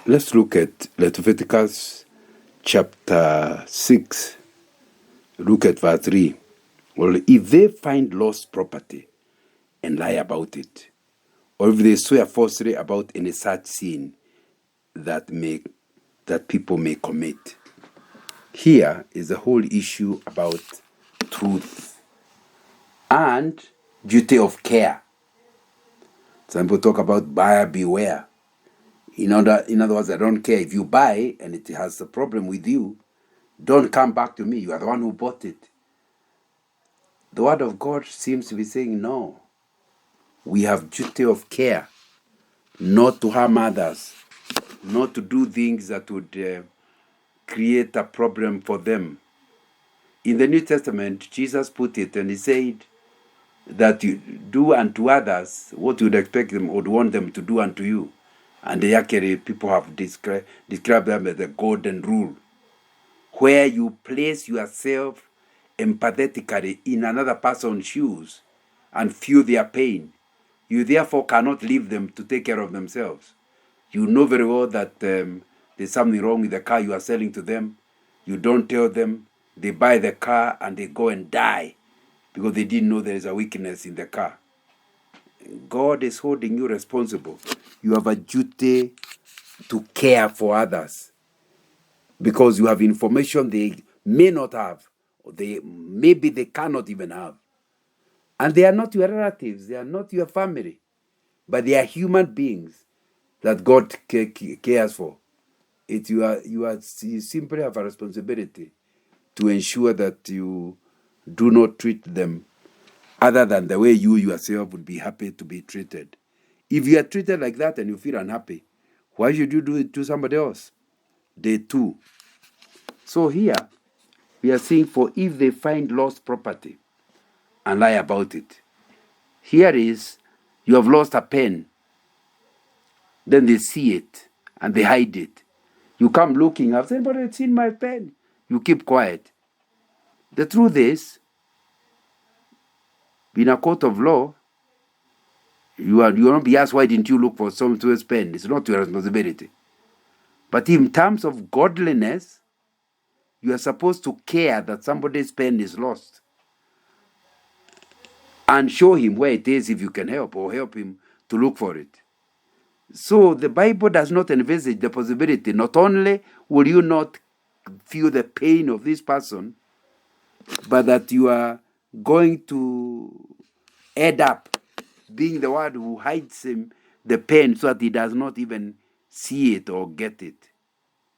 Let's look at Leviticus chapter 6. Look at verse 3. Well, if they find lost property and lie about it, or if they swear falsely about any such sin that people may commit. Here is the whole issue about truth and duty of care. Some people talk about buyer beware. In other words, I don't care if you buy and it has a problem with you, don't come back to me. You are the one who bought it. The word of God seems to be saying no. We have duty of care, not to harm others, not to do things that would create a problem for them. In the New Testament, Jesus put it and he said that you do unto others what you would expect them or want them to do unto you. And actually, people have described them as the golden rule, where you place yourself empathetically in another person's shoes and feel their pain. You therefore cannot leave them to take care of themselves. You know very well that there's something wrong with the car you are selling to them. You don't tell them. They buy the car and they go and die because they didn't know there is a weakness in the car. God is holding you responsible. You have a duty to care for others because you have information they may not have, or maybe they cannot even have. And they are not your relatives, they are not your family, but they are human beings that God cares for. You simply have a responsibility to ensure that you do not treat them other than the way you yourself would be happy to be treated. If you are treated like that and you feel unhappy, why should you do it to somebody else? Day 2. So here, we are saying for if they find lost property and lie about it. Here is, you have lost a pen. Then they see it and they hide it. You come looking, I've said, but it's in my pen. You keep quiet. The truth is, in a court of law, you will not be asked, why didn't you look for someone's pen? It's not your responsibility. But in terms of godliness, you are supposed to care that somebody's pen is lost and show him where it is if you can help, or help him to look for it. So the Bible does not envisage the possibility, not only will you not feel the pain of this person, but that you are going to end up being the one who hides him the pen so that he does not even see it or get it.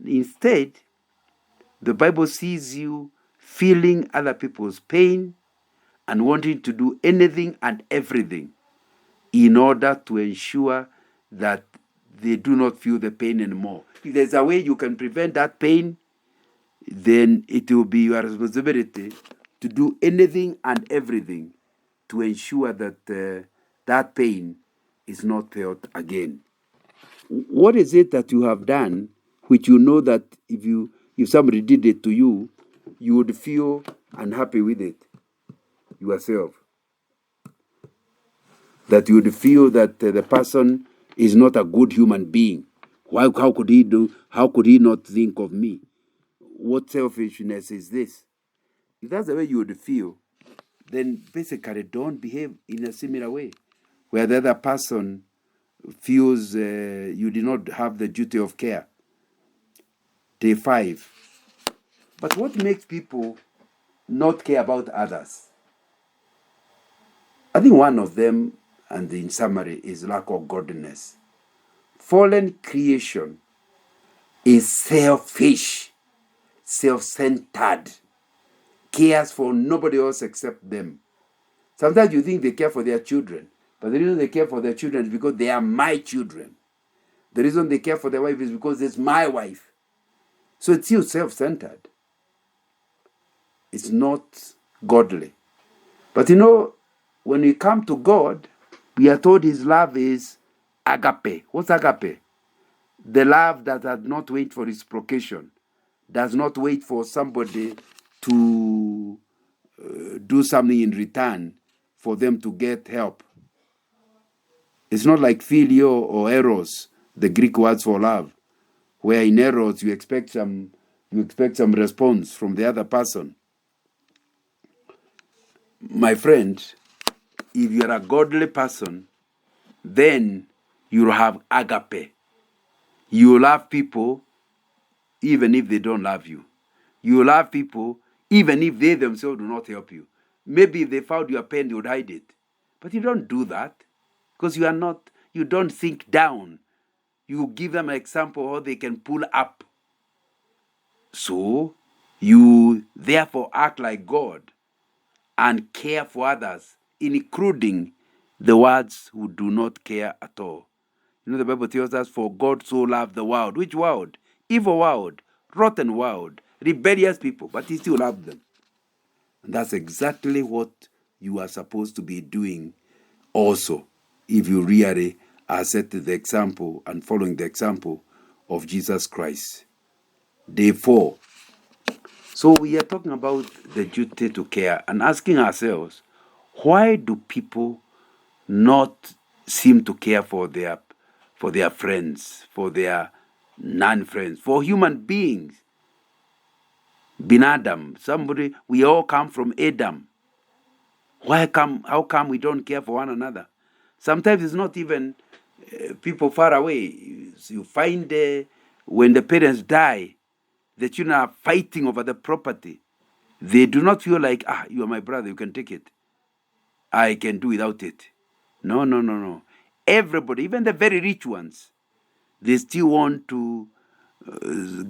Instead, the Bible sees you feeling other people's pain and wanting to do anything and everything in order to ensure that they do not feel the pain anymore. If there's a way you can prevent that pain, then it will be your responsibility to do anything and everything to ensure that that pain is not felt again. What is it that you have done which you know that if somebody did it to you, you would feel unhappy with it yourself? That you would feel that the person is not a good human being. How could he not think of me? What selfishness is this? If that's the way you would feel, then basically don't behave in a similar way, where the other person feels you did not have the duty of care. Day 5. But what makes people not care about others? I think one of them, and in summary, is lack of godliness. Fallen creation is selfish, self-centered, cares for nobody else except them. Sometimes you think they care for their children, but the reason they care for their children is because they are my children. The reason they care for their wife is because it's my wife. So it's still self-centered. It's not godly. But when we come to God, we are told his love is agape. What's agape? The love that does not wait for reciprocation, does not wait for somebody to do something in return for them to get help. It's not like phileo or eros, the Greek words for love, where in errors you expect some response from the other person. My friend, if you're a godly person, then you'll have agape. You love people even if they don't love you. You love people even if they themselves do not help you. Maybe if they found your pen, they would hide it. But you don't do that because you don't think down. You give them an example how they can pull up. So you therefore act like God and care for others, including the ones who do not care at all. You know, the Bible tells us, for God so loved the world. Which world? Evil world, rotten world, rebellious people, but he still loved them. And that's exactly what you are supposed to be doing also, if you really are setting the example and following the example of Jesus Christ. Day 4. So we are talking about the duty to care and asking ourselves, why do people not seem to care for their friends, for their non-friends, for human beings? Bin Adam, somebody, we all come from Adam. How come we don't care for one another? Sometimes it's not even people far away. You find when the parents die, the children are fighting over the property. They do not feel like, you are my brother, you can take it. I can do without it. No. Everybody, even the very rich ones, they still want to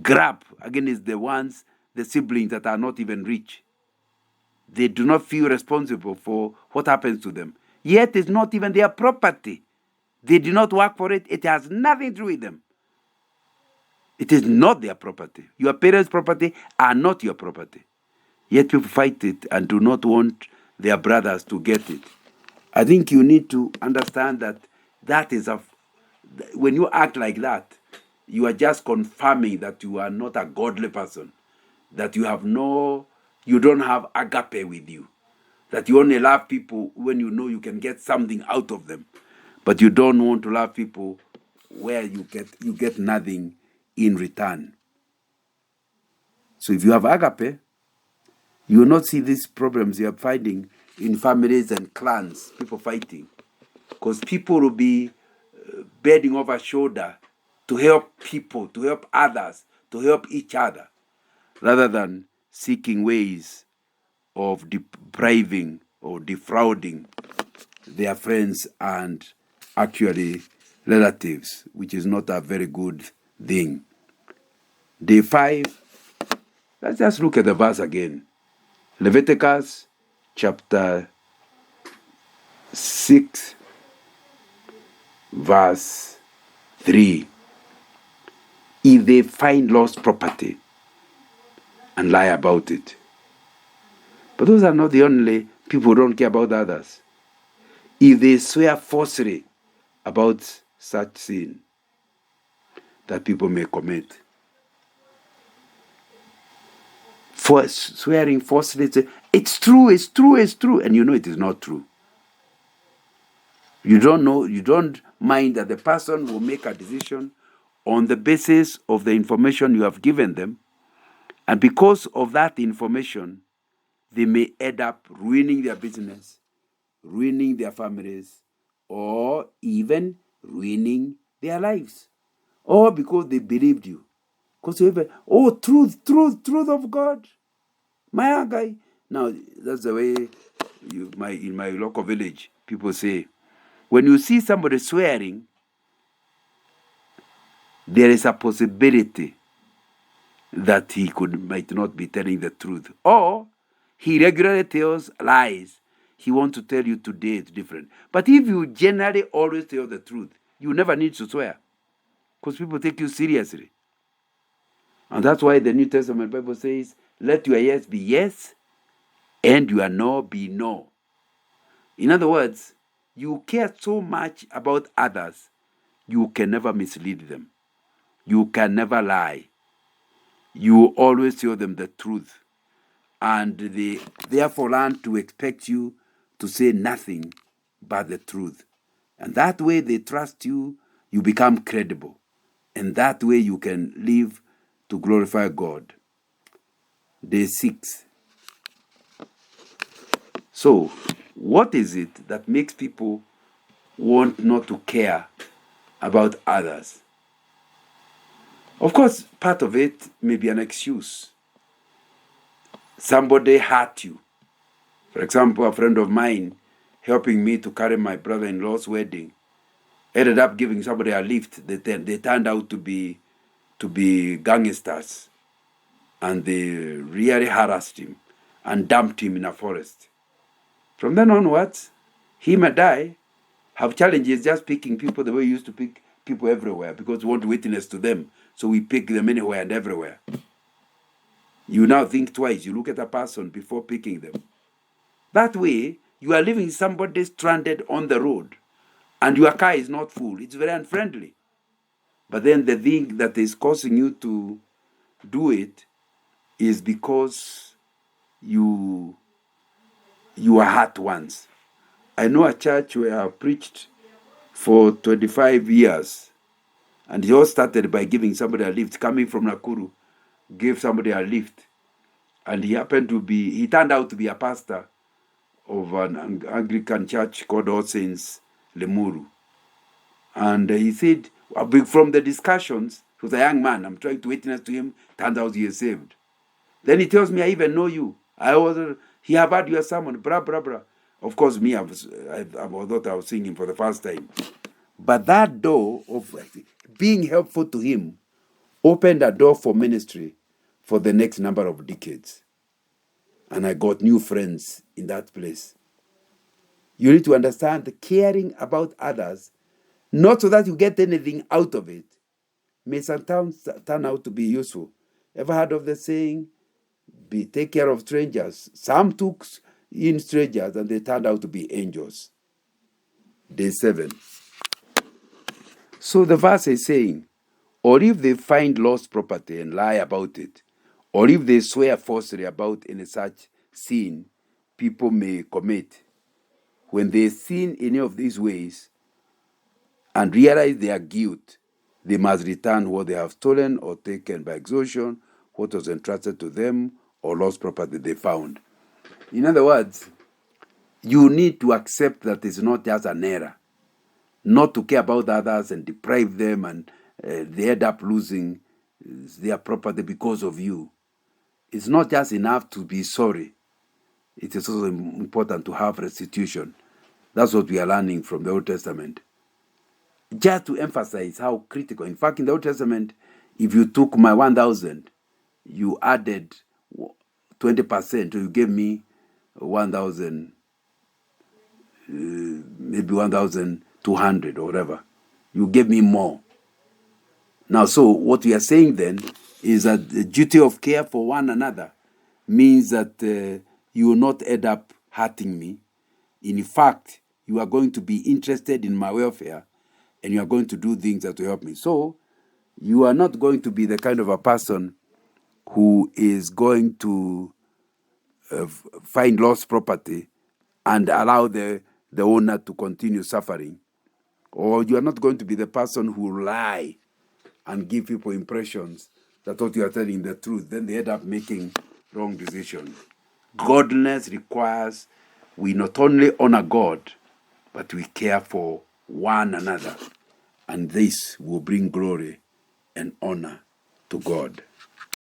grab against the siblings that are not even rich. They do not feel responsible for what happens to them. Yet it's not even their property. They do not work for it. It has nothing to do with them. It is not their property. Your parents' property are not your property. Yet people fight it and do not want their brothers to get it. I think you need to understand that is when you act like that, you are just confirming that you are not a godly person, that you don't have agape with you, that you only love people when you know you can get something out of them, but you don't want to love people where you get nothing in return. So if you have agape, you will not see these problems you are finding in families and clans, people fighting. Because people will be bending over shoulder to help people, to help others, to help each other, rather than seeking ways of depriving or defrauding their friends and actually relatives, which is not a very good thing. Day 5, let's just look at the verse again. Leviticus chapter 6, verse 3. If they find lost property and lie about it. But those are not the only people who don't care about others. If they swear falsely about such sin that people may commit. For swearing falsely, it's true, and you know it is not true. You don't mind that the person will make a decision on the basis of the information you have given them, and because of that information, they may end up ruining their business, ruining their families, or even ruining their lives. Or because they believed you. Because you have truth of God. My guy. Now, that's the way in my local village, people say, when you see somebody swearing, there is a possibility that he might not be telling the truth. Or he regularly tells lies. He wants to tell you today it's different. But if you generally always tell the truth, you never need to swear. Because people take you seriously. And that's why the New Testament Bible says, let your yes be yes, and your no be no. In other words, you care so much about others, you can never mislead them. You can never lie. You always tell them the truth. And they therefore learn to expect you to say nothing but the truth. And that way they trust you, you become credible. And that way you can live to glorify God. Day 6. So, what is it that makes people want not to care about others? Of course, part of it may be an excuse. Somebody hurt you. For example, a friend of mine helping me to carry my brother-in-law's wedding ended up giving somebody a lift. They turned out to be gangsters, and they really harassed him and dumped him in a forest. From then onwards, he and I have challenges just picking people the way we used to pick people everywhere, because we want to witness to them. So we pick them anywhere and everywhere. You now think twice. You look at a person before picking them. That way, you are leaving somebody stranded on the road, and your car is not full. It's very unfriendly. But then the thing that is causing you to do it is because you are hurt once. I know a church where I preached for 25 years, and it all started by giving somebody a lift. Coming from Nakuru, gave somebody a lift, and he turned out to be a pastor of an Anglican church called All Saints Lemuru. And he said, from the discussions, he was a young man, I'm trying to witness to him, turned out he is saved. Then he tells me, I even know you. He have heard your sermon, blah, blah, blah. Of course, me, I thought I was seeing him for the first time. But that door of being helpful to him opened a door for ministry for the next number of decades. And I got new friends in that place. You need to understand, caring about others, not so that you get anything out of it, may sometimes turn out to be useful. Ever heard of the saying, take care of strangers? Some took in strangers and they turned out to be angels. Day 7. So the verse is saying, or if they find lost property and lie about it, or if they swear falsely about any such sin people may commit, when they sin any of these ways and realize their guilt, they must return what they have stolen or taken by extortion, what was entrusted to them, or lost property they found. In other words, you need to accept that it's not just an error, not to care about others and deprive them, and they end up losing their property because of you. It's not just enough to be sorry. It is also important to have restitution. That's what we are learning from the Old Testament. Just to emphasize how critical. In fact, in the Old Testament, if you took my 1,000, you added 20%, so you gave me 1,000, maybe 1,200 or whatever. You gave me more. Now, so what we are saying then is that the duty of care for one another means that you will not end up hurting me. In fact, you are going to be interested in my welfare, and you are going to do things that will help me. So, you are not going to be the kind of a person who is going to find lost property and allow the owner to continue suffering. Or you are not going to be the person who will lie and give people impressions that what you are telling the truth. Then they end up making wrong decisions. Godliness requires we not only honor God, but we care for one another. And this will bring glory and honor to God.